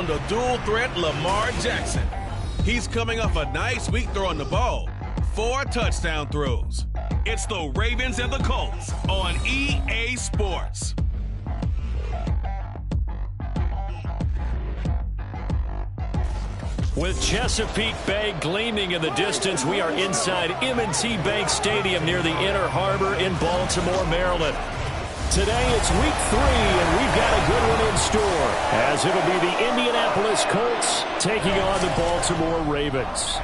on the dual threat Lamar Jackson. He's coming off a nice week throwing the ball. 4 touchdown throws. It's the Ravens and the Colts on EA Sports. With Chesapeake Bay gleaming in the distance, we are inside M&T Bank Stadium near the Inner Harbor in Baltimore, Maryland. Today it's week 3, and we've got a good one in store, as it'll be the Indianapolis Colts taking on the Baltimore Ravens.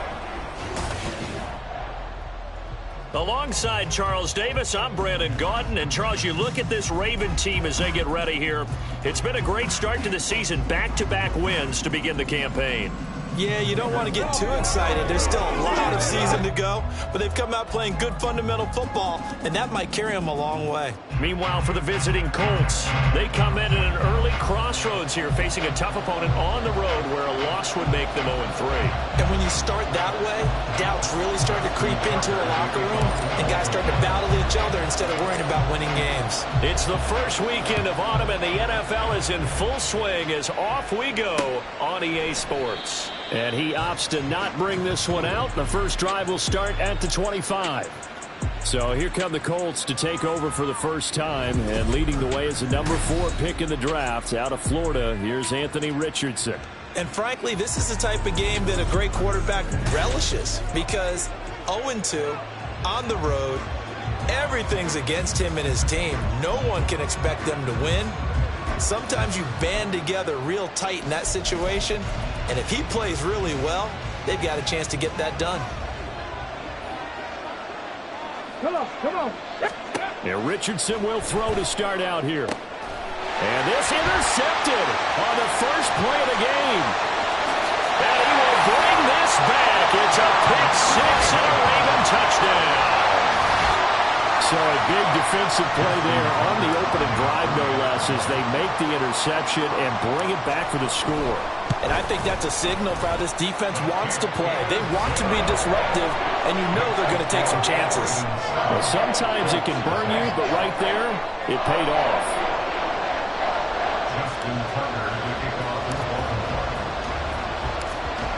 Alongside Charles Davis, I'm Brandon Gaudin. And Charles, you look at this Raven team as they get ready here. It's been a great start to the season, back-to-back wins to begin the campaign. Yeah, you don't want to get too excited. There's still a lot of season to go, but they've come out playing good fundamental football, and that might carry them a long way. Meanwhile, for the visiting Colts, they come in at an early crossroads here, facing a tough opponent on the road where a loss would make them 0-3. And when you start that way, doubts really start to creep into a locker room, and guys start to battle each other instead of worrying about winning games. It's the first weekend of autumn, and the NFL is in full swing as off we go on EA Sports. And he opts to not bring this one out. The first drive will start at the 25. So here come the Colts to take over for the first time. And leading the way is the number 4 pick in the draft out of Florida. Here's Anthony Richardson. And frankly, this is the type of game that a great quarterback relishes. Because 0-2 on the road, everything's against him and his team. No one can expect them to win. Sometimes you band together real tight in that situation. And if he plays really well, they've got a chance to get that done. Come on. Yeah, Richardson will throw to start out here. And this intercepted on the first play of the game. And he will bring this back. It's a pick 6 and a Raven touchdown. So a big defensive play there on the opening drive, no less, as they make the interception and bring it back for the score. And I think that's a signal for how this defense wants to play. They want to be disruptive, and you know they're going to take some chances. Well, sometimes it can burn you, but right there, it paid off.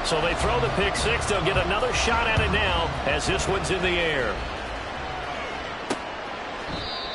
So they throw the pick 6. They'll get another shot at it now as this one's in the air.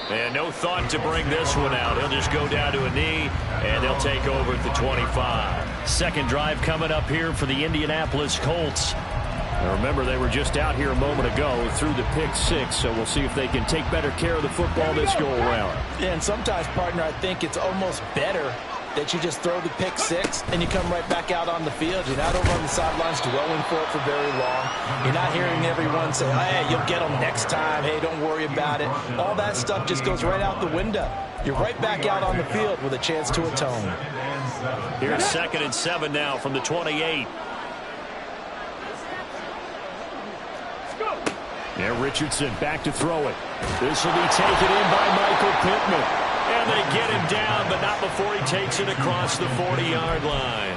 And no thought to bring this one out. He'll just go down to a knee, and they'll take over at the 25. Second drive coming up here for the Indianapolis Colts. Now remember, they were just out here a moment ago through the pick 6, so we'll see if they can take better care of the football this go-around. Yeah, and sometimes, partner, I think it's almost better that you just throw the pick 6 and you come right back out on the field. You're not over on the sidelines dwelling for it for very long. You're not hearing everyone say, hey, you'll get them next time. Hey, don't worry about it. All that stuff just goes right out the window. You're right back out on the field with a chance to atone. Here's 2nd and 7 now from the 28. Yeah, Richardson back to throw it. This will be taken in by Michael Pittman. And they get him down, but not before he takes it across the 40-yard line.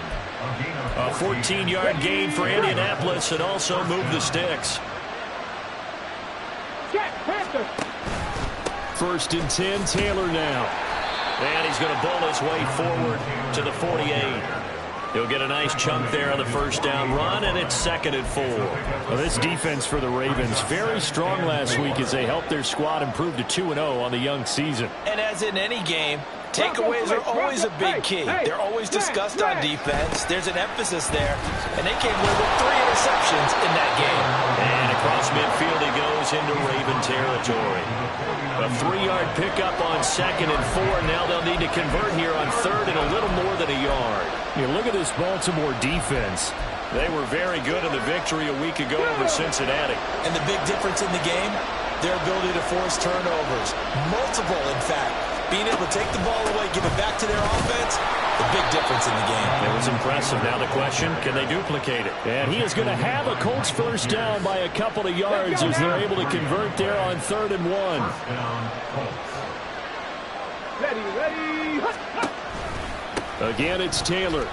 A 14-yard gain for Indianapolis and also move the sticks. 1st and 10, Taylor now. And he's going to bowl his way forward to the 48. He'll get a nice chunk there on the first down run, and it's 2nd and 4. Well, this defense for the Ravens, very strong last week as they helped their squad improve to 2-0 on the young season. And as in any game, takeaways are always a big key. They're always discussed on defense. There's an emphasis there, and they came away with 3 interceptions in that game. And across midfield he goes into Raven territory. A 3-yard pickup on 2nd and 4. Now they'll need to convert here on 3rd and a little more than a yard. You look at this Baltimore defense. They were very good in the victory a week ago over Cincinnati. And the big difference in the game, their ability to force turnovers. Multiple, in fact. Being able to take the ball away, give it back to their offense, the big difference in the game. It was impressive. Now the question, can they duplicate it? And he is going to have a Colts first down by a couple of yards as they're able to convert there on 3rd and 1. Ready. Again, it's Taylor.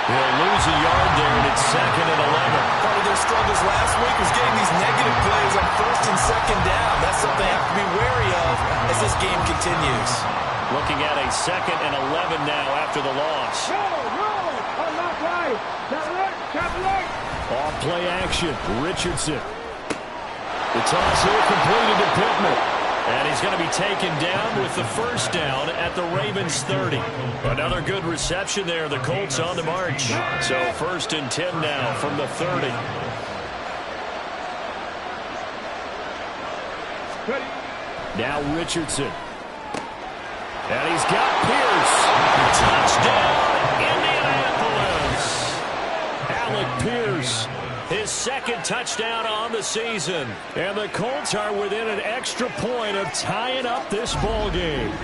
He'll lose a yard there, and it's 2nd and 11. Part of their struggles last week was getting these negative plays on 1st and 2nd down. That's something they have to be wary of as this game continues. Looking at a 2nd and 11 now after the loss. play action. Richardson. The toss here completed to Pittman. And he's going to be taken down with the first down at the Ravens 30. Another good reception there. The Colts on the march. So 1st and 10 now from the 30. Now Richardson. And he's got Pierce. Touchdown, Indianapolis. Alec Pierce, his 2nd touchdown on the season. And the Colts are within an extra point of tying up this ball game.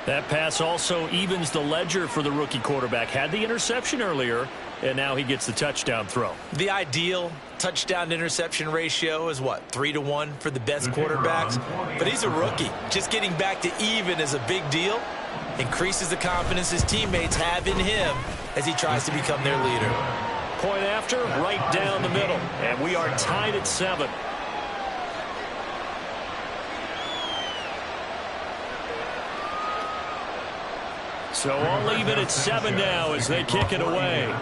That pass also evens the ledger for the rookie quarterback. Had the interception earlier, and now he gets the touchdown throw. The ideal touchdown-interception ratio is what, 3-to-1 for the best quarterbacks? But he's a rookie. Just getting back to even is a big deal. Increases the confidence his teammates have in him as he tries to become their leader. Point after, right down the middle. And we are tied at 7. So all even at 7 now as they kick it away.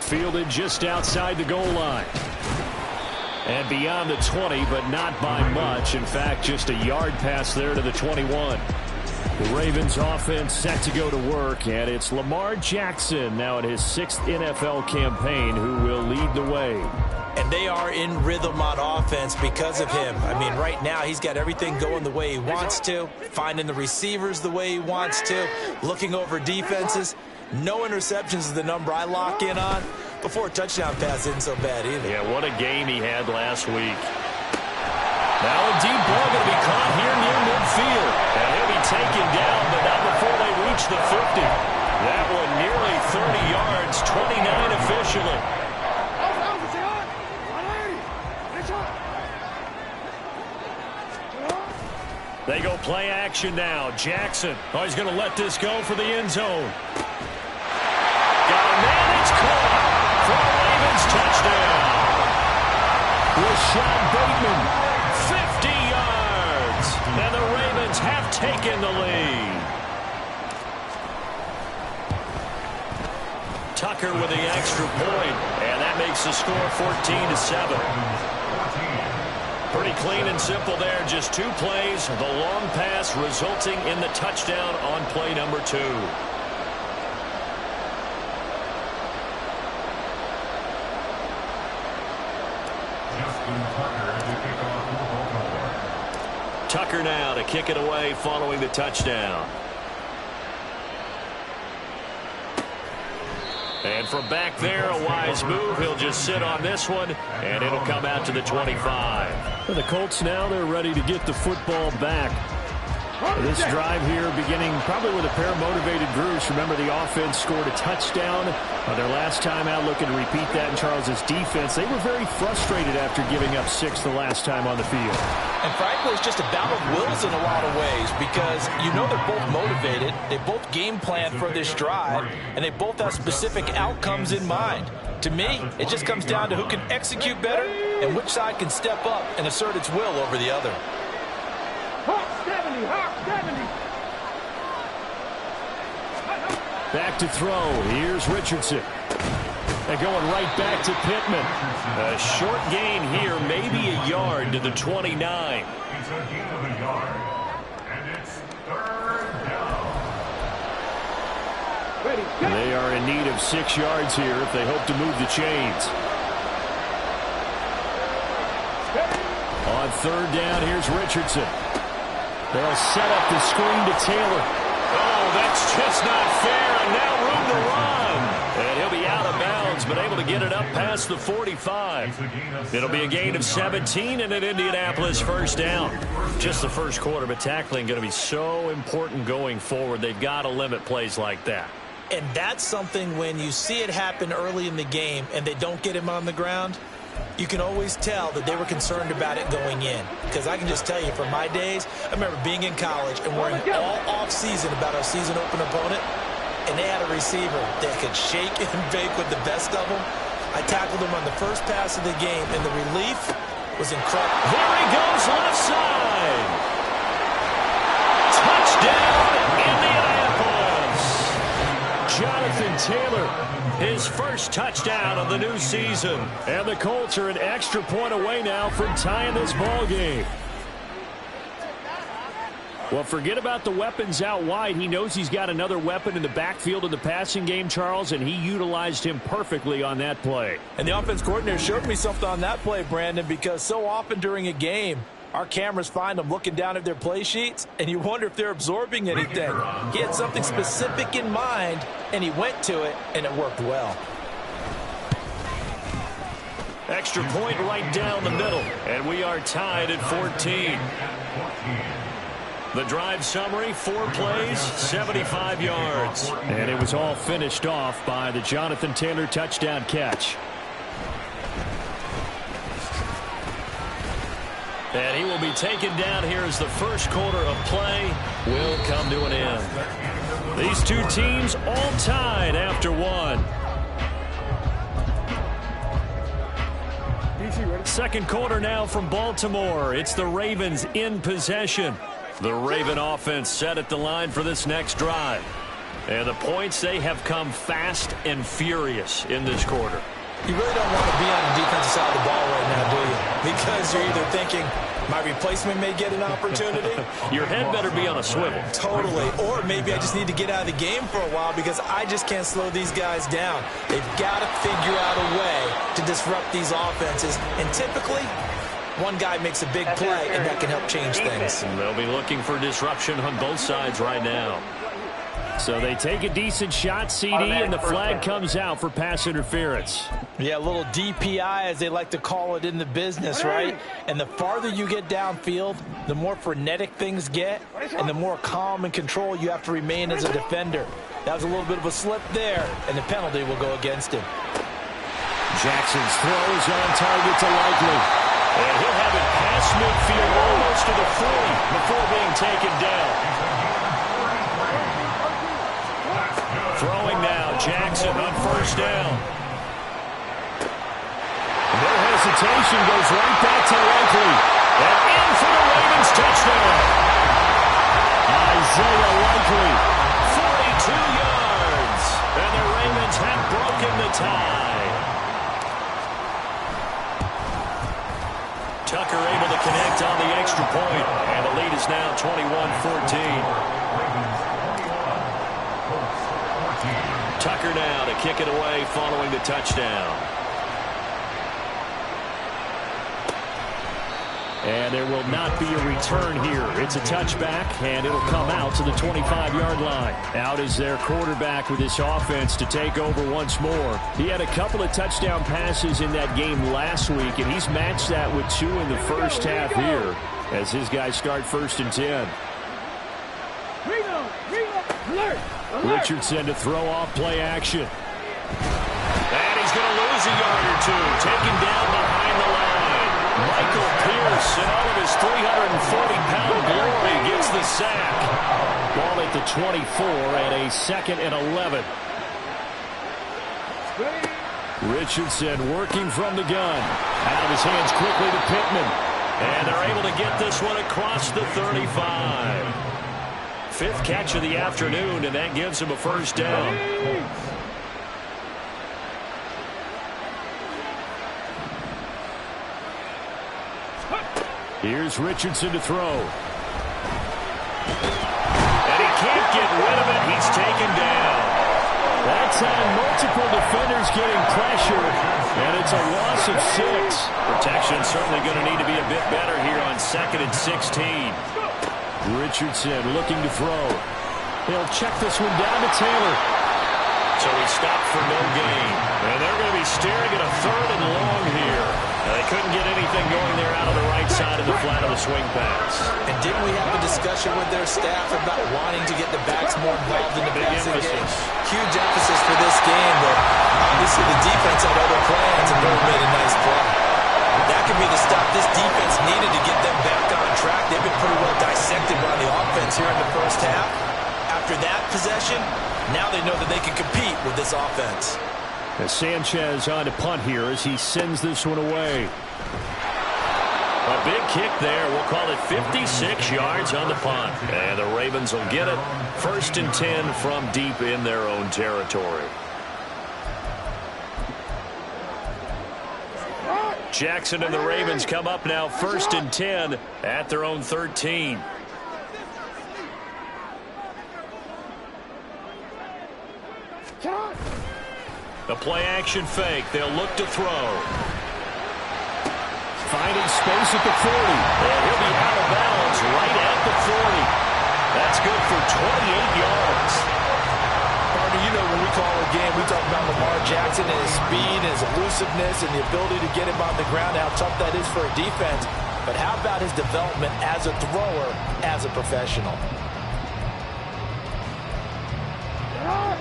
Fielded just outside the goal line. And beyond the 20, but not by much. In fact, just a yard pass there to the 21. The Ravens offense set to go to work, and it's Lamar Jackson now in his 6th NFL campaign who will lead the way. And they are in rhythm on offense because of him. I mean, right now he's got everything going the way he wants to, finding the receivers the way he wants to, looking over defenses. No interceptions is the number I lock in on. Before a touchdown pass isn't so bad either. Yeah, what a game he had last week. Now a deep ball going to be caught here near midfield. And he'll be taken down, but not before they reach the 50. That one nearly 30 yards, 29 officially. They go play action now. Jackson. Oh, he's going to let this go for the end zone. Got a man. It's caught for a Ravens touchdown. Rashad Bateman, 50 yards. And the Ravens have taken the lead. Tucker with the extra point. And that makes the score 14-7. Pretty clean and simple there. Just 2 plays. The long pass resulting in the touchdown on play number 2. Tucker now to kick it away following the touchdown. And from back there, a wise move. He'll just sit on this one, and it'll come out to the 25. For the Colts now, they're ready to get the football back. This drive here beginning probably with a pair of motivated groups. Remember, the offense scored a touchdown their last time out, looking to repeat that in Charles's defense. They were very frustrated after giving up 6 the last time on the field. And frankly, it's just a battle of wills in a lot of ways because you know they're both motivated. They both game plan for this drive, and they both have specific outcomes in mind. To me, it just comes down to who can execute better and which side can step up and assert its will over the other. Hawk 70, Hawk 70. Back to throw. Here's Richardson. And going right back to Pittman. A short gain here, maybe a yard to the 29. It's a gain of a yard, and it's 3rd down. They are in need of 6 yards here if they hope to move the chains. On 3rd down, here's Richardson. They'll set up the screen to Taylor. Oh, that's just not fair, and now room to run. And he'll be out of bounds, but able to get it up past the 45. It'll be a gain of 17 and an Indianapolis 1st down. Just the first quarter, but tackling going to be so important going forward. They've got to limit plays like that. And that's something when you see it happen early in the game and they don't get him on the ground, you can always tell that they were concerned about it going in. Because I can just tell you from my days, I remember being in college and worrying all off-season about our season open opponent, and they had a receiver that could shake and bake with the best of them. I tackled him on the first pass of the game, and the relief was incredible. There he goes, left side. Touchdown, Indianapolis. Jonathan his first touchdown of the new season. And the Colts are an extra point away now from tying this ball game. Well, forget about the weapons out wide. He knows he's got another weapon in the backfield in the passing game, Charles, and he utilized him perfectly on that play. And the offense coordinator showed me something on that play, Brandon, because so often during a game, our cameras find them looking down at their play sheets, and you wonder if they're absorbing anything. He had something specific in mind, and he went to it, and it worked well. Extra point right down the middle, and we are tied at 14. The drive summary, 4 plays, 75 yards. And it was all finished off by the Jonathan Taylor touchdown catch. And he will be taken down here as the first quarter of play will come to an end. These two teams all tied after one. Second quarter now from Baltimore. It's the Ravens in possession. The Raven offense set at the line for this next drive. And the points, they have come fast and furious in this quarter. You really don't want to be on the defensive side of the ball right now, do you? Because you're either thinking, my replacement may get an opportunity. Your head better be on a swivel. Totally. Or maybe I just need to get out of the game for a while because I just can't slow these guys down. They've got to figure out a way to disrupt these offenses. And typically, one guy makes a big play, and that can help change things. And they'll be looking for disruption on both sides right now. So they take a decent shot, CD, and the flag comes out for pass interference. Yeah, a little DPI, as they like to call it in the business, right? And the farther you get downfield, the more frenetic things get, and the more calm and control you have to remain as a defender. That was a little bit of a slip there, and the penalty will go against him. Jackson's throw is on target to Likely. And he'll have it past midfield almost to the 40 before being taken down. Throwing now, Jackson on first down. No hesitation, goes right back to Likely. And in for the Ravens touchdown. Isaiah Likely, 42 yards. And the Ravens have broken the tie. Tucker able to connect on the extra point, and the lead is now 21-14. Tucker now to kick it away following the touchdown. And there will not be a return here. It's a touchback, and it'll come out to the 25-yard line. Out is their quarterback with this offense to take over once more. He had a couple of touchdown passes in that game last week, and he's matched that with 2 in the first half here as his guys start first and 10. Richardson to throw off play action. And he's going to lose a yard or 2, taken down behind the line. Michael Pierce, in all of his 340-pound glory, gets the sack. Ball at the 24 and a 2nd and 11. Richardson working from the gun. Out of his hands quickly to Pittman. And they're able to get this one across the 35. 5th catch of the afternoon, and that gives him a first down. Here's Richardson to throw. And he can't get rid of it. He's taken down. That's on multiple defenders getting pressure, and it's a loss of 6. Protection certainly going to need to be a bit better here on 2nd and 16. Richardson looking to throw. He'll check this one down to Taylor. So he stopped for no gain. And they're going to be staring at a 3rd and long here. They couldn't get anything going there out of the right side of the flat of the swing pass. And didn't we have a discussion with their staff about wanting to get the backs more involved in the passing game? Huge emphasis for this game, but obviously the defense had other plans and really made a nice play. That could be the stop this defense needed to get them back on track. They've been pretty well dissected by the offense here in the first half. After that possession, now they know that they can compete with this offense. As Sanchez on to punt here as he sends this one away. A big kick there. We'll call it 56 yards on the punt. And the Ravens will get it. 1st and 10 from deep in their own territory. Jackson and the Ravens come up now 1st and 10 at their own 13. The play-action fake. They'll look to throw. Finding space at the 40. And he'll be out of bounds right at the 40. That's good for 28 yards. Partner, you know when we call a game, we talk about Lamar Jackson and his speed and his elusiveness and the ability to get him on the ground, how tough that is for a defense. But how about his development as a thrower, as a professional?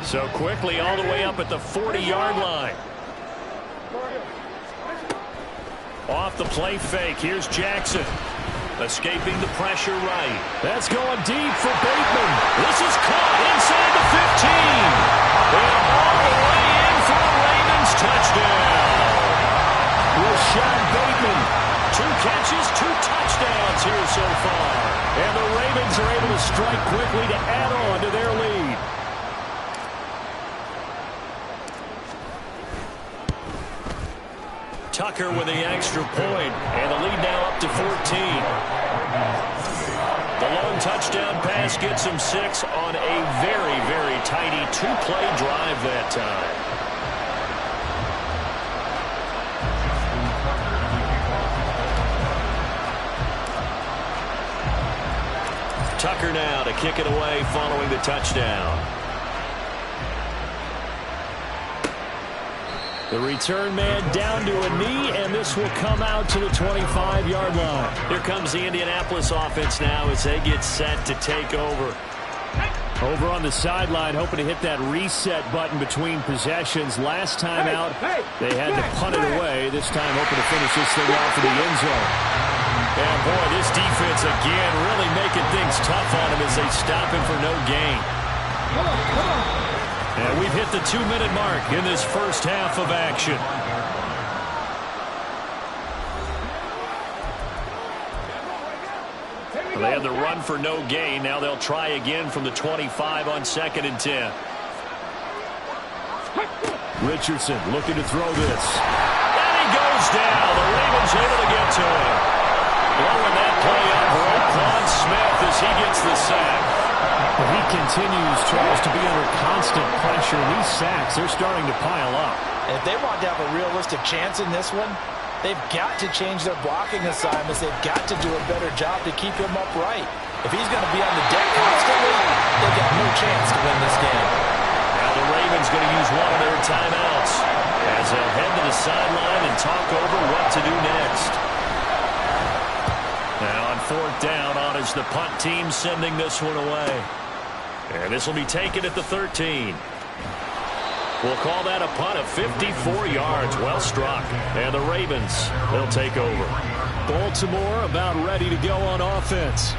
So quickly all the way up at the 40-yard line. Off the play fake. Here's Jackson. Escaping the pressure right. That's going deep for Bateman. This is caught inside the 15. And all the way in for a Ravens touchdown. Rashad Bateman. 2 catches, 2 touchdowns here so far. And the Ravens are able to strike quickly to add on to their lead. Tucker with the extra point, and the lead now up to 14. The long touchdown pass gets him 6 on a very, very tidy 2-play drive that time. Tucker now to kick it away following the touchdown. The return man down to a knee, and this will come out to the 25-yard line. Here comes the Indianapolis offense now as they get set to take over. Over on the sideline, hoping to hit that reset button between possessions. Last time out, they had to punt it away. This time, hoping to finish this thing off in the end zone. And boy, this defense again really making things tough on him as they stop him for no gain. And we've hit the 2-minute mark in this first half of action. They had the run for no gain. Now they'll try again from the 25 on 2nd and 10. Richardson looking to throw this. And he goes down. The Ravens able to get to him. Blowing that play up for Roquan Smith as he gets the sack. But he continues, Charles, to be under constant pressure. And these sacks, they're starting to pile up. And if they want to have a realistic chance in this one, they've got to change their blocking assignments. They've got to do a better job to keep him upright. If he's going to be on the deck constantly, they've got no chance to win this game. Now the Ravens going to use one of their timeouts as they'll head to the sideline and talk over what to do next. Now on 4th down, on is the punt team sending this one away. And this will be taken at the 13. We'll call that a punt of 54 yards. Well struck. And the Ravens, they'll take over. Baltimore about ready to go on offense.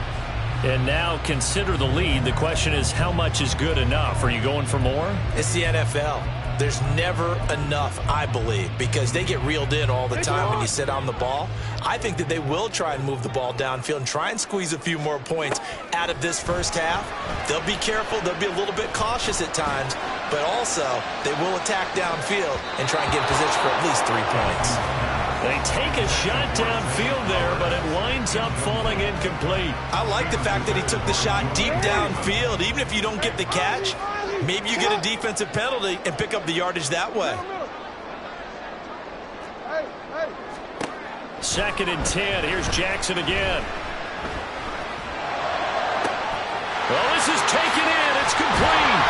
And now consider the lead. The question is, how much is good enough? Are you going for more? It's the NFL. There's never enough, I believe, because they get reeled in all the time when you sit on the ball. I think that they will try and move the ball downfield and try and squeeze a few more points out of this first half. They'll be careful. They'll be a little bit cautious at times, but also they will attack downfield and try and get in position for at least 3 points. They take a shot downfield there, but it winds up falling incomplete. I like the fact that he took the shot deep downfield. Even if you don't get the catch, maybe you get a defensive penalty and pick up the yardage that way. 2nd and 10. Here's Jackson again. Well, this is taken in. It's complete.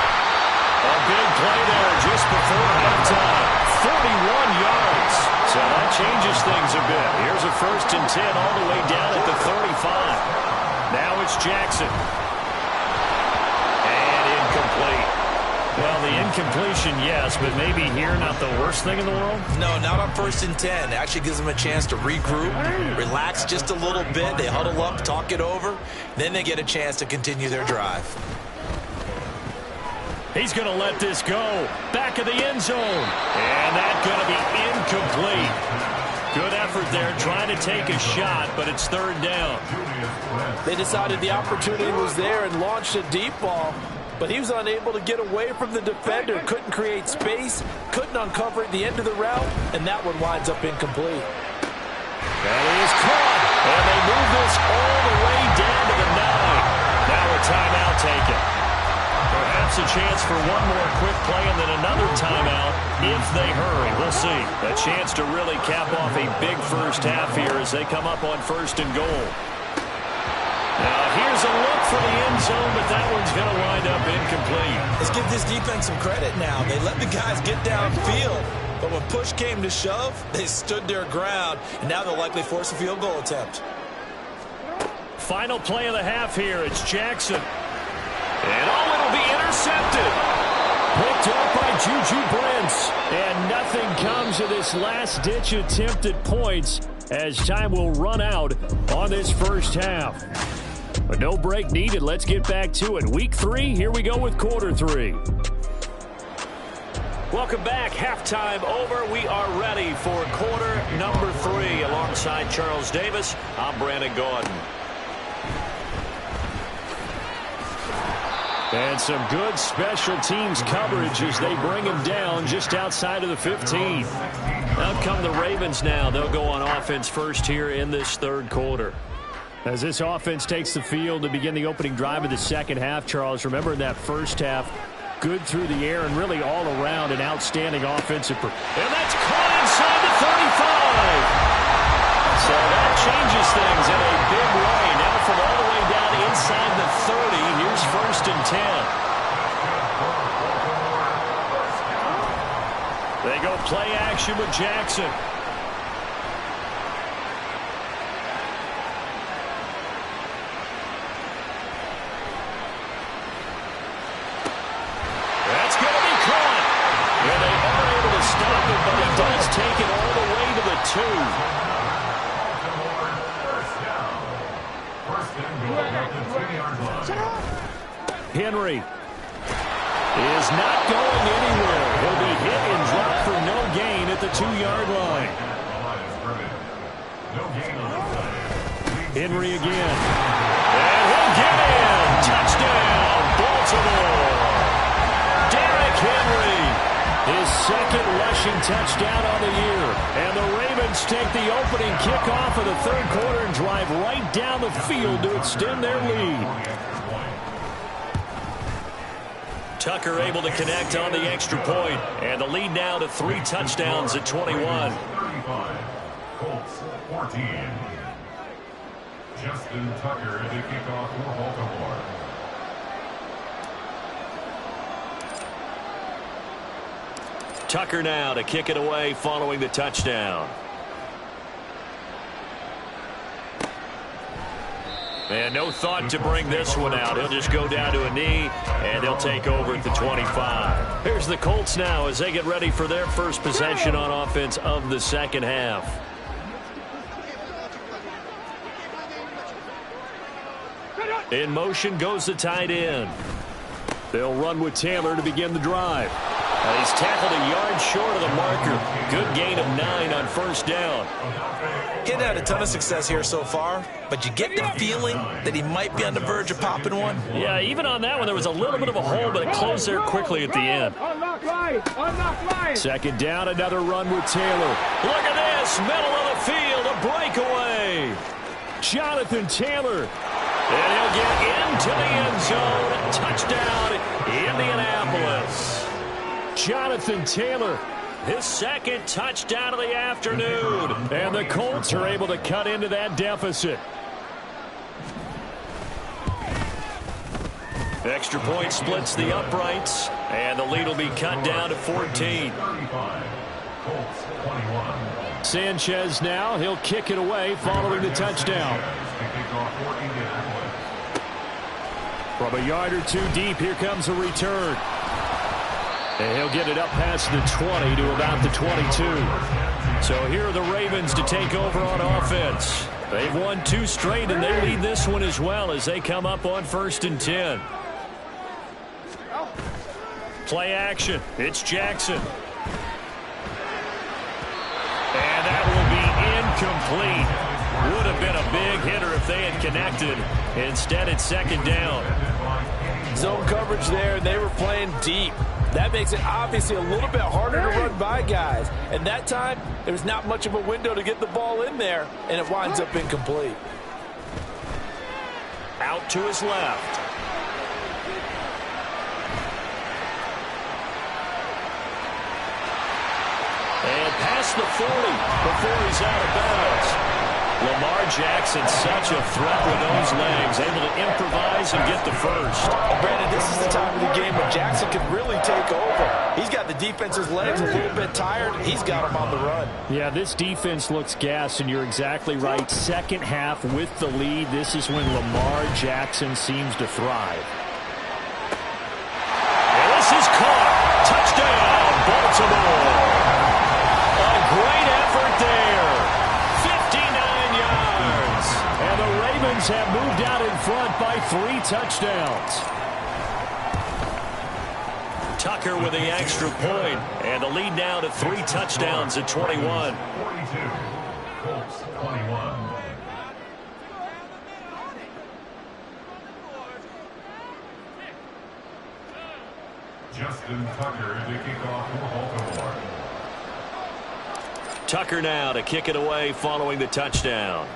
A big play there just before halftime. 41 yards. So that changes things a bit. Here's a 1st and 10 all the way down at the 35. Now it's Jackson. And incomplete. Well, the incompletion, yes, but maybe here not the worst thing in the world? No, not on 1st and 10. It actually gives them a chance to regroup, relax just a little bit. They huddle up, talk it over. Then they get a chance to continue their drive. He's going to let this go. Back of the end zone. And that's going to be incomplete. Good effort there trying to take a shot, but it's 3rd down. They decided the opportunity was there and launched a deep ball, but he was unable to get away from the defender. Couldn't create space, couldn't uncover at the end of the route, and that one winds up incomplete. And he is caught. And they move this all the way down to the 9. Now a timeout taken. Perhaps a chance for one more quick play and then another timeout if they hurry. We'll see. A chance to really cap off a big first half here as they come up on 1st and goal. Now here's a look for the end zone, but that one's going to wind up incomplete. Let's give this defense some credit now. They let the guys get downfield, but when push came to shove, they stood their ground, and now they'll likely force a field goal attempt. Final play of the half here. It's Jackson. And it'll be intercepted. Picked up by Juju Brents. And nothing comes of this last-ditch attempt at points as time will run out on this first half. But no break needed. Let's get back to it. Week 3, here we go with quarter 3. Welcome back. Halftime over. We are ready for quarter number 3. Alongside Charles Davis, I'm Brandon Gordon. And some good special teams coverage as they bring him down just outside of the 15. Out come the Ravens now. They'll go on offense first here in this third quarter. As this offense takes the field to begin the opening drive of the second half, Charles, remember in that first half, good through the air and really all around an outstanding offensive performance. And that's caught inside the 35. So that changes things in a big way. Now from all the way down inside the 30, here's 1st and 10. They go play action with Jackson. That's going to be caught. And they are able to stop it, but he does take it all the way to the 2. Henry is not going anywhere. He'll be hit and dropped for no gain at the 2-yard line. Henry again. And he'll get in. Touchdown, Baltimore. Derrick Henry, his second rushing touchdown on the year. And the Ravens take the opening kickoff of the third quarter and drive right down the field to extend their lead. Tucker able to connect on the extra point, and the lead now to 3 touchdowns at 21. 35, Colts 14. Justin Tucker to kick off for Baltimore. Tucker now to kick it away following the touchdown. And no thought to bring this one out. He'll just go down to a knee, and they'll take over at the 25. Here's the Colts now as they get ready for their first possession on offense of the second half. In motion goes the tight end. They'll run with Taylor to begin the drive. He's tackled a yard short of the marker. Good gain of 9 on first down. He hadn't had a ton of success here so far, but you get the feeling that he might be on the verge of popping one. Yeah, even on that one, there was a little bit of a hole, but it closed there quickly at the end. Second down, another run with Taylor. Look at this, middle of the field, a breakaway. Jonathan Taylor. And he'll get into the end zone. Touchdown, Indianapolis. Jonathan Taylor, his second touchdown of the afternoon. And the Colts are able to cut into that deficit. Extra point splits the uprights, and the lead will be cut down to 14. Sanchez now, he'll kick it away following the touchdown. From a yard or two deep, here comes a return. And he'll get it up past the 20 to about the 22. So here are the Ravens to take over on offense. They've won 2 straight, and they lead this one as well as they come up on 1st and 10. Play action. It's Jackson. And that will be incomplete. Would have been a big hitter if they had connected. Instead, it's second down. Zone coverage there, and they were playing deep. That makes it obviously a little bit harder to run by guys. And that time, there's not much of a window to get the ball in there, and it winds up incomplete. Out to his left. And past the 40 before he's out of bounds. Lamar Jackson, such a threat with those legs, able to improvise and get the first. Brandon, this is the time of the game when Jackson can really take over. He's got the defense's legs a little bit tired. He's got them on the run. Yeah, this defense looks gassed, and you're exactly right. Second half with the lead, this is when Lamar Jackson seems to thrive. And this is caught. Touchdown, Baltimore. A great effort there. 59 yards. And the Ravens have moved out in front by 3 touchdowns. Tucker with the extra point. And the lead now to 3 touchdowns at 21. 42, Colts 21. Justin Tucker to kick off for Baltimore. Tucker now to kick it away following the touchdown.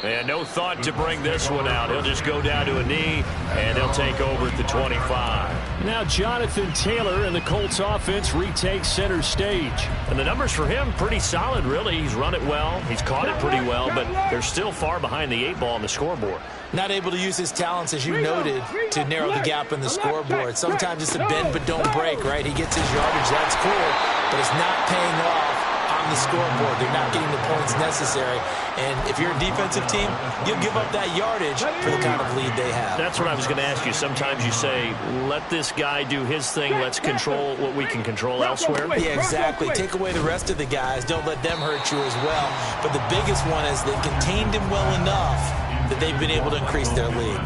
And no thought to bring this one out. He'll just go down to a knee, and he'll take over at the 25. Now Jonathan Taylor and the Colts offense retake center stage. And the numbers for him, pretty solid, really. He's run it well. He's caught it pretty well, but they're still far behind the 8 ball on the scoreboard. Not able to use his talents, as you noted, to narrow the gap in the scoreboard. Sometimes it's a bend but don't break, right? He gets his yardage, that's cool, but it's not paying off on the scoreboard. They're not getting the points necessary. And if you're a defensive team, you'll give up that yardage for the kind of lead they have. That's what I was going to ask you. Sometimes you say, let this guy do his thing. Let's control what we can control elsewhere. Yeah, exactly. Take away the rest of the guys. Don't let them hurt you as well. But the biggest one is they contained him well enough that they've been able to increase their lead.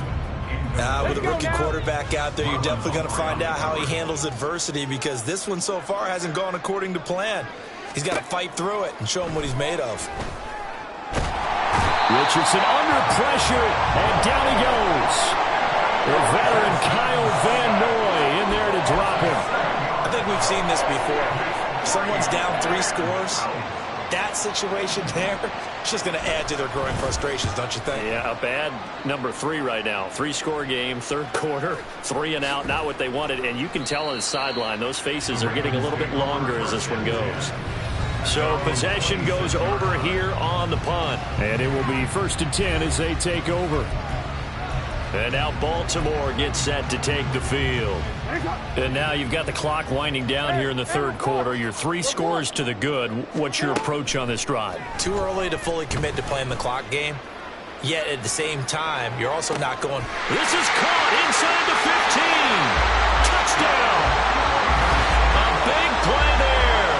With a rookie quarterback out there, you're definitely going to find out how he handles adversity, because this one so far hasn't gone according to plan. He's got to fight through it and show him what he's made of. Richardson under pressure, and down he goes. The veteran Kyle Van Noy in there to drop him. I think we've seen this before. Someone's down 3 scores. That situation there, it's just going to add to their growing frustrations, don't you think? Yeah, a bad number 3 right now. 3-score game, third quarter, 3 and out, not what they wanted. And you can tell on the sideline, those faces are getting a little bit longer as this one goes. So possession goes over here on the punt. And it will be 1st and 10 as they take over. And now Baltimore gets set to take the field. And now you've got the clock winding down here in the third quarter. You're 3 scores to the good. What's your approach on this drive? Too early to fully commit to playing the clock game. Yet at the same time, you're also not going. This is caught inside the 15. Touchdown. A big play there.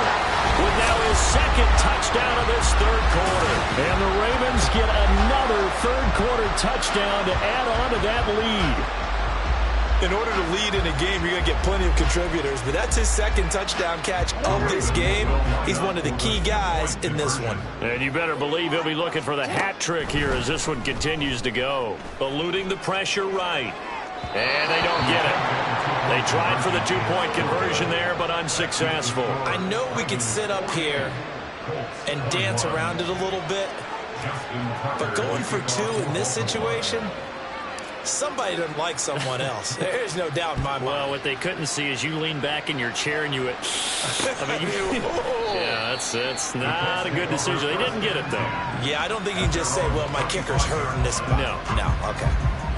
With now his 2nd touchdown of this third quarter. And the Ravens get another third quarter touchdown to add on to that lead. In order to lead in a game, you're going to get plenty of contributors, but that's his 2nd touchdown catch of this game. He's one of the key guys in this one. And you better believe he'll be looking for the hat trick here as this one continues to go. Eluding the pressure right. And they don't get it. They tried for the 2-point conversion there, but unsuccessful. I know we can sit up here and dance around it a little bit, but going for 2 in this situation, somebody doesn't like someone else. There's no doubt in my mind. Well, what they couldn't see is you lean back in your chair and you went, yeah, that's not a good decision. They didn't get it, though. Yeah, I don't think you can just say, well, my kicker's hurting this spot. No, okay.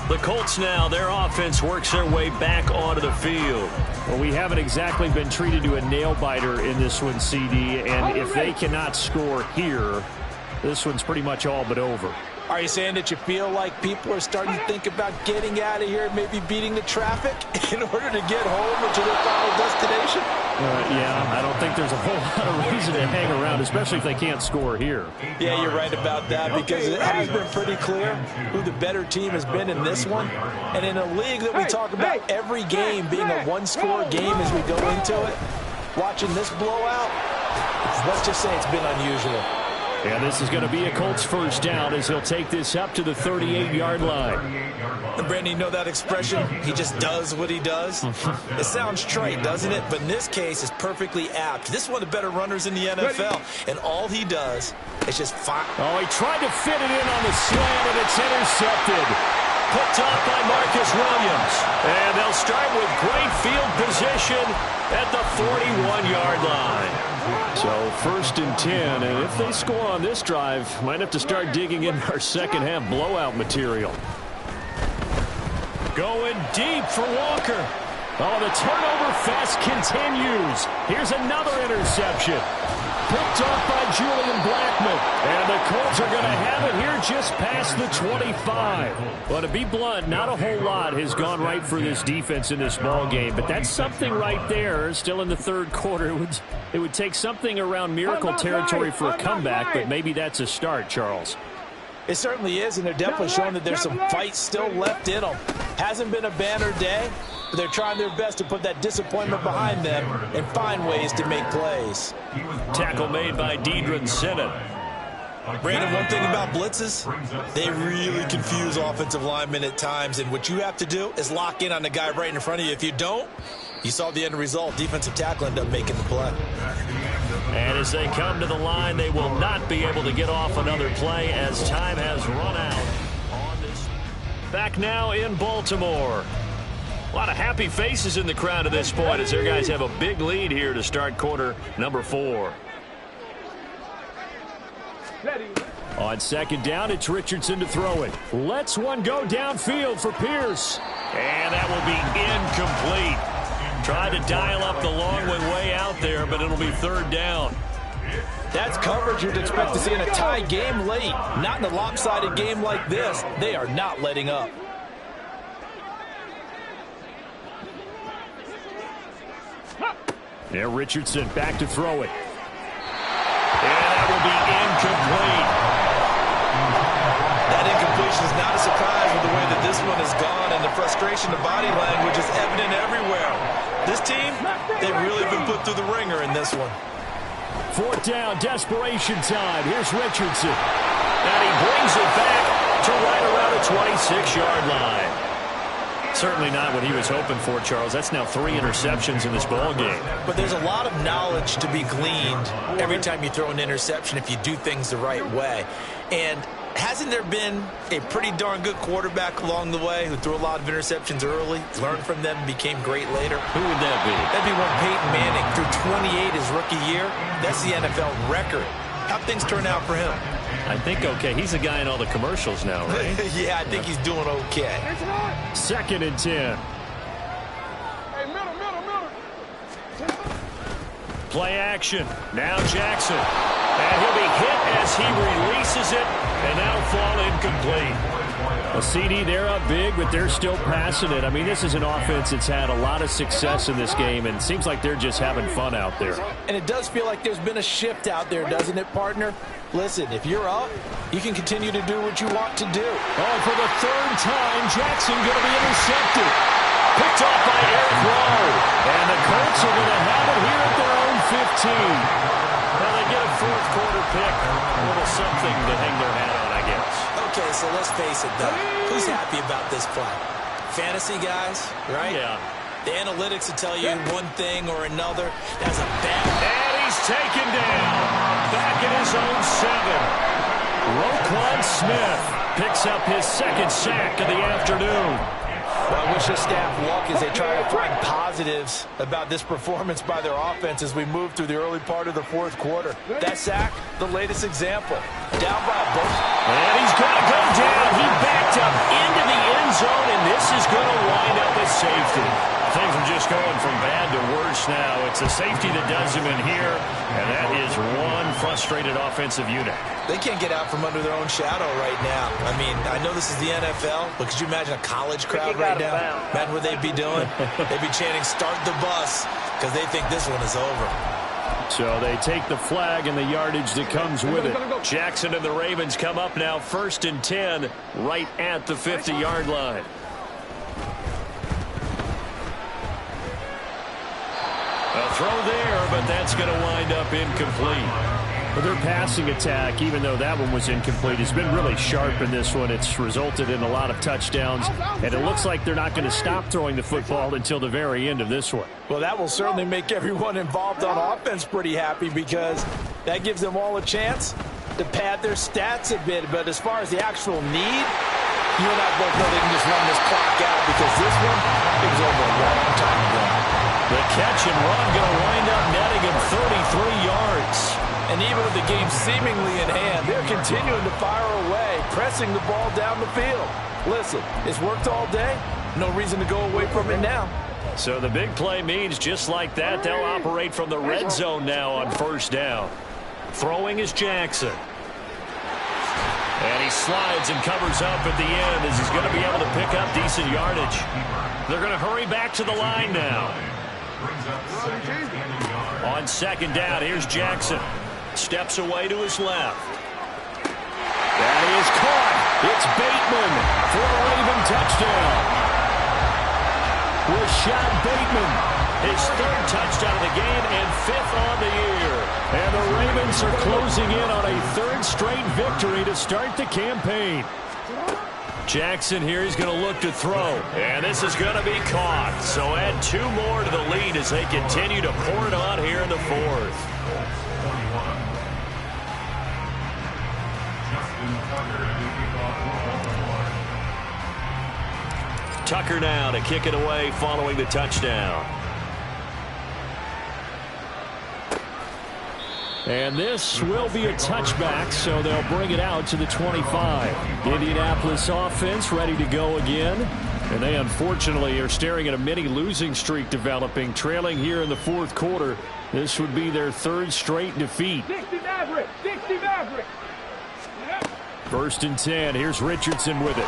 The Colts now, their offense works their way back onto the field. Well, we haven't exactly been treated to a nail-biter in this one, CD, and if they cannot score here, this one's pretty much all but over. Are you saying that you feel like people are starting to think about getting out of here and maybe beating the traffic in order to get home or to their final destination? Yeah, I don't think there's a whole lot of reason to hang around, especially if they can't score here. Yeah, you're right about that, because it has been pretty clear who the better team has been in this one. And in a league that we talk about every game being a 1-score game as we go into it, watching this blowout, let's just say it's been unusual. And this is going to be a Colts first down as he'll take this up to the 38-yard line. And Brandon, you know that expression? He just does what he does? It sounds trite, doesn't it? But in this case, it's perfectly apt. This is one of the better runners in the NFL. And all he does is just fire. Oh, he tried to fit it in on the slant, and it's intercepted. Picked off by Marcus Williams. And they'll start with great field position at the 41-yard line. So first and 10, and if they score on this drive, might have to start digging in our second half blowout material. Going deep for Walker. Oh, the turnover fest continues. Here's another interception. Picked off by Julian Blackmon. And the Colts are going to have it here just past the 25. Well, to be blunt, not a whole lot has gone right for this defense in this ball game. But that's something right there. Still in the third quarter. It would take something around miracle territory for a comeback, but maybe that's a start, Charles. It certainly is, and they're definitely showing that there's some fight still left in them. Hasn't been a banner day, but they're trying their best to put that disappointment behind them and find ways to make plays. Tackle made by Deidre Sinnott. Brandon, one thing about blitzes, they really confuse offensive linemen at times, and what you have to do is lock in on the guy right in front of you. If you don't, you saw the end result. Defensive tackle ended up making the play. And as they come to the line, they will not be able to get off another play as time has run out. Back now in Baltimore. A lot of happy faces in the crowd at this point as their guys have a big lead here to start quarter number 4. On second down, it's Richardson to throw it. Lets one go downfield for Pierce. And that will be incomplete. Tried to dial up the long one way out there, but it'll be third down. That's coverage you'd expect to see in a tie game late. Not in a lopsided game like this. They are not letting up. There, Richardson back to throw it. And that will be incomplete. That incompletion is not a surprise with the way that this one has gone, and the frustration, the body language is evident everywhere. This team, they've really been put through the ringer in this one. Fourth down, desperation time. Here's Richardson. And he brings it back to right around the 26-yard line. Certainly not what he was hoping for, Charles. That's now 3 interceptions in this ball game. But there's a lot of knowledge to be gleaned every time you throw an interception if you do things the right way. And hasn't there been a pretty darn good quarterback along the way who threw a lot of interceptions early, learned from them, and became great later? Who would that be? That'd be one Peyton Manning. Threw 28 his rookie year. That's the NFL record. How'd things turn out for him? I think okay. He's a guy in all the commercials now, right? Yeah, I think he's doing okay. Second and 10. Hey, middle. Play action. Now Jackson. And he'll be hit as he releases it, and that'll fall incomplete. A CD, they're up big, but they're still passing it. I mean, this is an offense that's had a lot of success in this game, and it seems like they're just having fun out there. And it does feel like there's been a shift out there, doesn't it, partner? Listen, if you're up, you can continue to do what you want to do. Oh, for the third time, Jackson going to be intercepted. Picked off by Eric Rowe. And the Colts are going to have it here at their own 15. Well, they get a fourth quarter pick. A little something to hang their hat on, I guess. Okay, so let's face it, though. Who's happy about this play? Fantasy guys, right? Yeah. The analytics will tell you one thing or another. That's a bad... And he's taken down. Back in his own 7. Roquan Smith picks up his second sack of the afternoon. Well, I wish this staff luck as they try to find positives about this performance by their offense as we move through the early part of the fourth quarter. That sack, the latest example. Down by a boat. And he's going to go down. He backed up into the end zone, and this is going to wind up as safety. Things are just going from bad to worse now. It's a safety that does him in here, and that is one frustrated offensive unit. They can't get out from under their own shadow right now. I mean, I know this is the NFL, but could you imagine a college crowd right now? Imagine what they'd be doing. They'd be chanting, "Start the bus," because they think this one is over. So they take the flag and the yardage that comes with it. Jackson and the Ravens come up now 1st and 10 right at the 50-yard line. A throw there, but that's going to wind up incomplete. But their passing attack, even though that one was incomplete, has been really sharp in this one. It's resulted in a lot of touchdowns, and it looks like they're not going to stop throwing the football until the very end of this one. Well, that will certainly make everyone involved on offense pretty happy because that gives them all a chance to pad their stats a bit. But as far as the actual need, you and I both know they can just run this clock out because this one is over a long time ago. The catch and run going to wind up netting him 33 yards. And even with the game seemingly in hand, they're continuing to fire away, pressing the ball down the field. Listen, it's worked all day. No reason to go away from it now. So the big play means just like that, they'll operate from the red zone now on first down. Throwing is Jackson. And he slides and covers up at the end as he's going to be able to pick up decent yardage. They're going to hurry back to the line now. On second down, here's Jackson. Steps away to his left. That is caught. It's Bateman for a Raven touchdown. Rashad Bateman, his third touchdown of the game and fifth on the year. And the Ravens are closing in on a third straight victory to start the campaign. Jackson here is going to look to throw. And this is going to be caught. So add 2 more to the lead as they continue to pour it on here in the fourth. Tucker now to kick it away following the touchdown. And this will be a touchback, so they'll bring it out to the 25. Indianapolis offense ready to go again. And they unfortunately are staring at a mini losing streak developing, trailing here in the fourth quarter. This would be their third straight defeat. 60 Maverick! 60 Maverick! First and 10. Here's Richardson with it.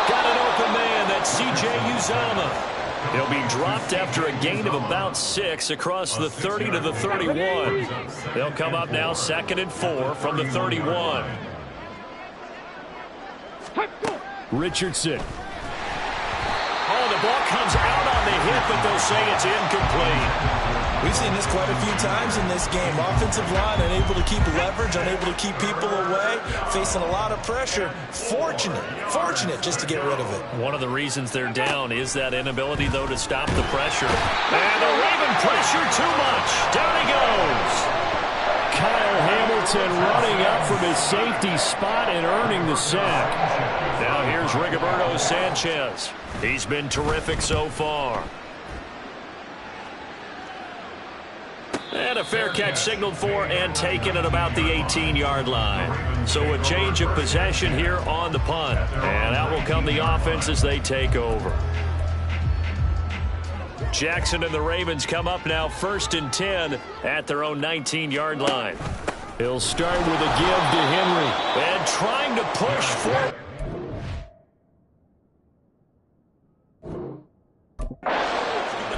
Got an open man. That's C.J. Uzomah. He'll be dropped after a gain of about 6 across the 30 to the 31. They'll come up now 2nd and 4 from the 31. Richardson. Oh, the ball comes out on the hit, but they'll say it's incomplete. We've seen this quite a few times in this game. Offensive line unable to keep leverage, unable to keep people away, facing a lot of pressure. Fortunate just to get rid of it. One of the reasons they're down is that inability, though, to stop the pressure. And the Raven pressure too much. Down he goes. Kyle Hamilton running up from his safety spot and earning the sack. Now here's Rigoberto Sanchez. He's been terrific so far. And a fair catch signaled for and taken at about the 18-yard line. So a change of possession here on the punt. And out will come the offense as they take over. Jackson and the Ravens come up now 1st and 10 at their own 19-yard line. He'll start with a give to Henry. And trying to push for...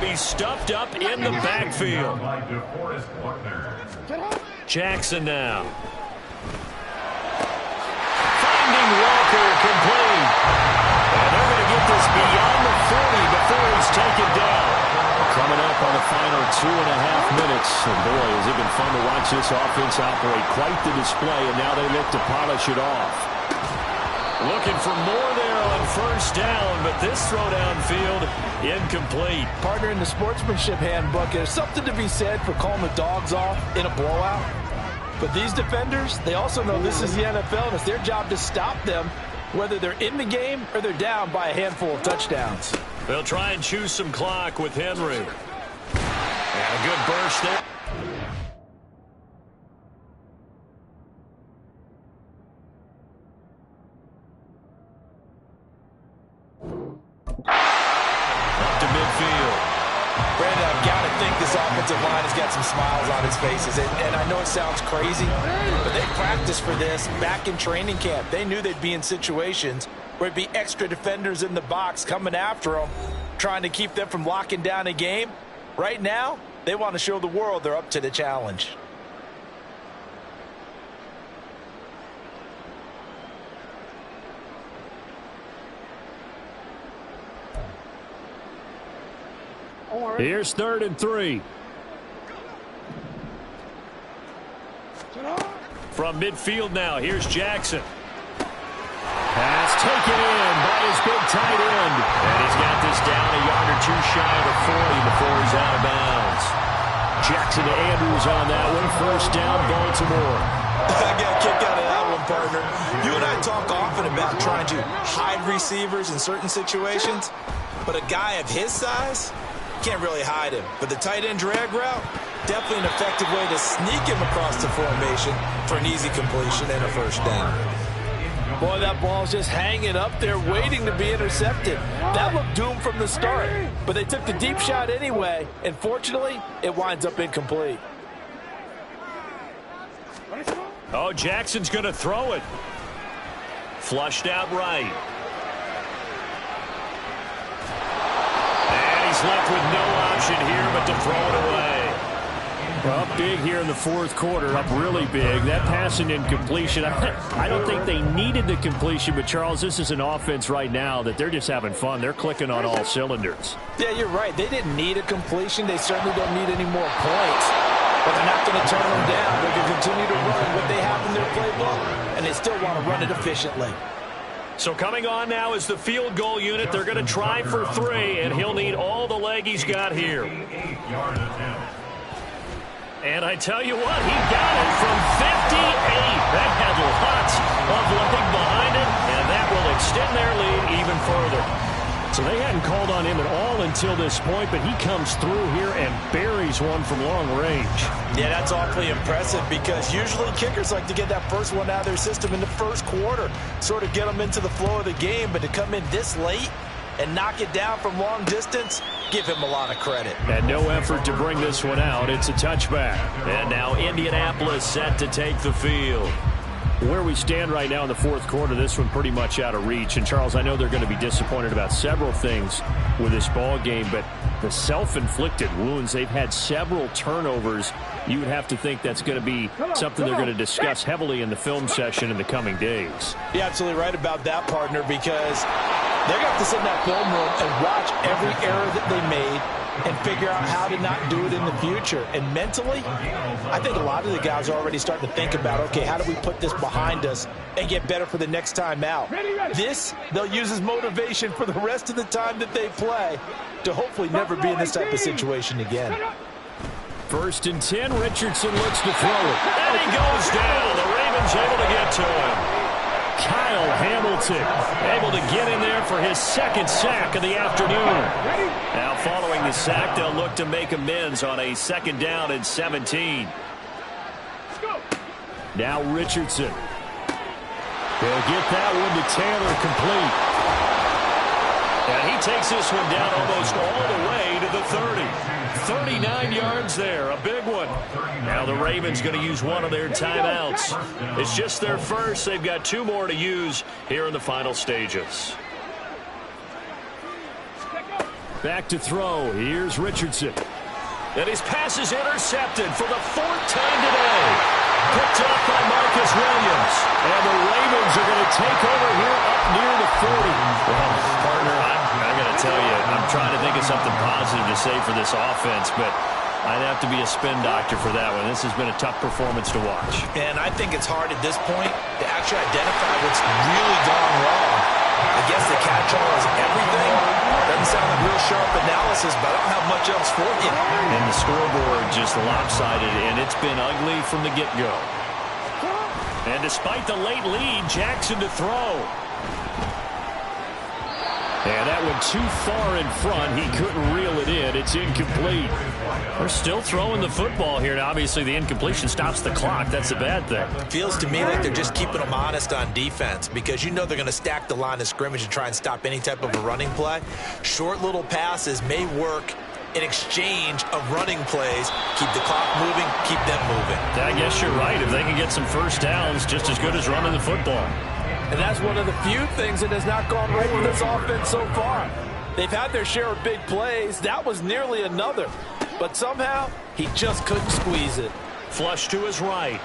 be stuffed up in the backfield. Jackson now. Finding Walker complete. And they're going to get this beyond the 40 before he's taken down. Coming up on the final 2.5 minutes. And boy, has it been fun to watch this offense operate. Quite the display, and now they look to polish it off. Looking for more there on first down, but this throw downfield incomplete. Partner in the sportsmanship handbook, there's something to be said for calling the dogs off in a blowout. But these defenders, they also know this is the NFL, and it's their job to stop them, whether they're in the game or they're down by a handful of touchdowns. They'll try and choose some clock with Henry. And a good burst there. Offensive line has got some smiles on its faces, and I know it sounds crazy, but they practiced for this back in training camp. They knew they'd be in situations where it'd be extra defenders in the box coming after them, trying to keep them from locking down a game. Right now, they want to show the world they're up to the challenge. Here's 3rd and 3. From midfield now, here's Jackson. Pass taken in by his big tight end. And he's got this down a yard or two shy of the 40 before he's out of bounds. Jackson to Andrews on that one. First down, Baltimore. I got a kick out of that one, partner. You and I talk often about trying to hide receivers in certain situations, but a guy of his size, can't really hide him. But the tight end drag route, definitely an effective way to sneak him across the formation for an easy completion and a first down. Boy, that ball's just hanging up there waiting to be intercepted. That looked doomed from the start, but they took the deep shot anyway, and fortunately, it winds up incomplete. Oh, Jackson's going to throw it. Flushed out right. And he's left with no option here but to throw it away. Well, up big here in the fourth quarter, up really big. That pass and incompletion, I don't think they needed the completion, but Charles, this is an offense right now that they're just having fun. They're clicking on all cylinders. Yeah, you're right. They didn't need a completion. They certainly don't need any more points. But they're not going to turn them down. They're going to continue to run what they have in their playbook, and they still want to run it efficiently. So coming on now is the field goal unit. They're going to try for 3, and he'll need all the leg he's got here. And I tell you what, he got it from 58. That had lots of leg behind it, and that will extend their lead even further. So they hadn't called on him at all until this point, but he comes through here and buries one from long range. Yeah, that's awfully impressive because usually kickers like to get that first one out of their system in the first quarter, sort of get them into the flow of the game, but to come in this late and knock it down from long distance, give him a lot of credit. And no effort to bring this one out. It's a touchback. And now Indianapolis set to take the field. Where we stand right now in the fourth quarter, this one pretty much out of reach. And, Charles, I know they're going to be disappointed about several things with this ball game, but the self-inflicted wounds, they've had several turnovers. You would have to think that's going to be something they're going to discuss heavily in the film session in the coming days. You're absolutely right about that, partner, because they're going to have to sit in that film room and watch every error that they made and figure out how to not do it in the future. And mentally, I think a lot of the guys are already starting to think about, okay, how do we put this behind us and get better for the next time out? This, they'll use as motivation for the rest of the time that they play to hopefully never be in this type of situation again. 1st and 10, Richardson looks to throw it. And he goes down. The Ravens able to get to him. Kyle Hamilton able to get in there for his second sack of the afternoon. Now following the sack, they'll look to make amends on a 2nd down and 17. Now Richardson. He'll get that one to Taylor complete. And he takes this one down almost all the way to the 30. 39 yards there, a big one. Now the Ravens going to use one of their timeouts. It's just their first. They've got 2 more to use here in the final stages. Back to throw. Here's Richardson. And his pass is intercepted for the 4th time today. Picked up by Marcus Williams. And the Ravens are going to take over here up near the 40. Well, partner, I got to tell you, I'm trying to think of something positive to say for this offense, but I'd have to be a spin doctor for that one. This has been a tough performance to watch. And I think it's hard at this point to actually identify what's really gone wrong. I guess the catch-all is everything. Doesn't sound like real sharp analysis, but I don't have much else for you. And the scoreboard just lopsided, and it's been ugly from the get-go. And despite the late lead, Jackson to throw. And that went too far in front. He couldn't reel it in. It's incomplete. They're still throwing the football here. Now, obviously, the incompletion stops the clock. That's a bad thing. Feels to me like they're just keeping them honest on defense because you know they're going to stack the line of scrimmage and try and stop any type of a running play. Short little passes may work in exchange of running plays. Keep the clock moving, keep them moving. I guess you're right. If they can get some first downs, just as good as running the football. And that's one of the few things that has not gone right with this offense so far. They've had their share of big plays. That was nearly another. But somehow, he just couldn't squeeze it. Flush to his right.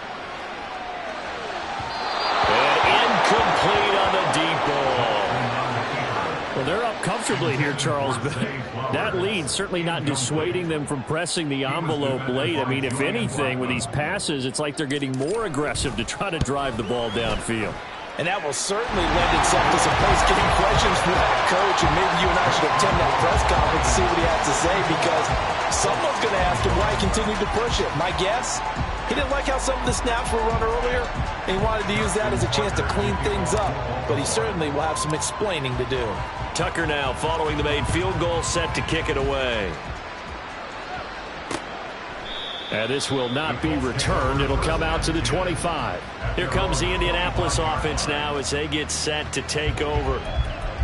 And incomplete on the deep ball. Well, they're up comfortably here, Charles, but that lead certainly not dissuading them from pressing the envelope late. I mean, if anything, with these passes, it's like they're getting more aggressive to try to drive the ball downfield. And that will certainly lend itself to some post-game questions for that coach, and maybe you and I should attend that press conference to see what he has to say, because someone's going to ask him why he continued to push it. My guess, he didn't like how some of the snaps were run earlier, and he wanted to use that as a chance to clean things up, but he certainly will have some explaining to do. Tucker now following the made field goal, set to kick it away. And this will not be returned. It'll come out to the 25. Here comes the Indianapolis offense now as they get set to take over.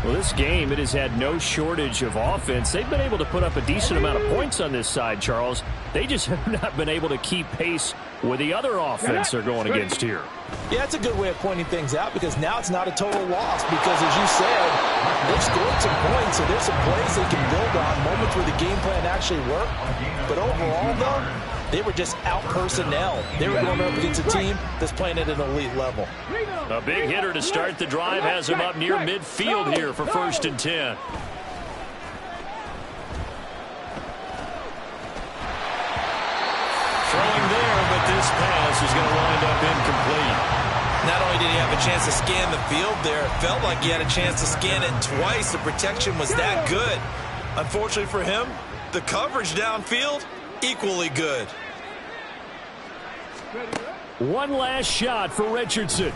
Well, this game, it has had no shortage of offense. They've been able to put up a decent amount of points on this side, Charles. They just have not been able to keep pace with the other offense they're going against here. Yeah, it's a good way of pointing things out, because now it's not a total loss, because as you said, they've scored some points, so there's some plays they can build on, moments where the game plan actually worked. But overall, though, they were just out personnel. They were going up against a team that's playing at an elite level. A big hitter to start the drive has him up near midfield here for 1st and 10. Throwing there, but this pass is going to wind up incomplete. Not only did he have a chance to scan the field there, it felt like he had a chance to scan it twice. The protection was that good. Unfortunately for him, the coverage downfield, equally good. One last shot for Richardson.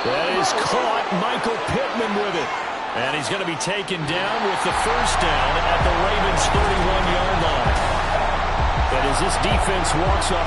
That is caught. Michael Pittman with it. And he's going to be taken down with the first down at the Ravens' 31-yard line. And as this defense walks off the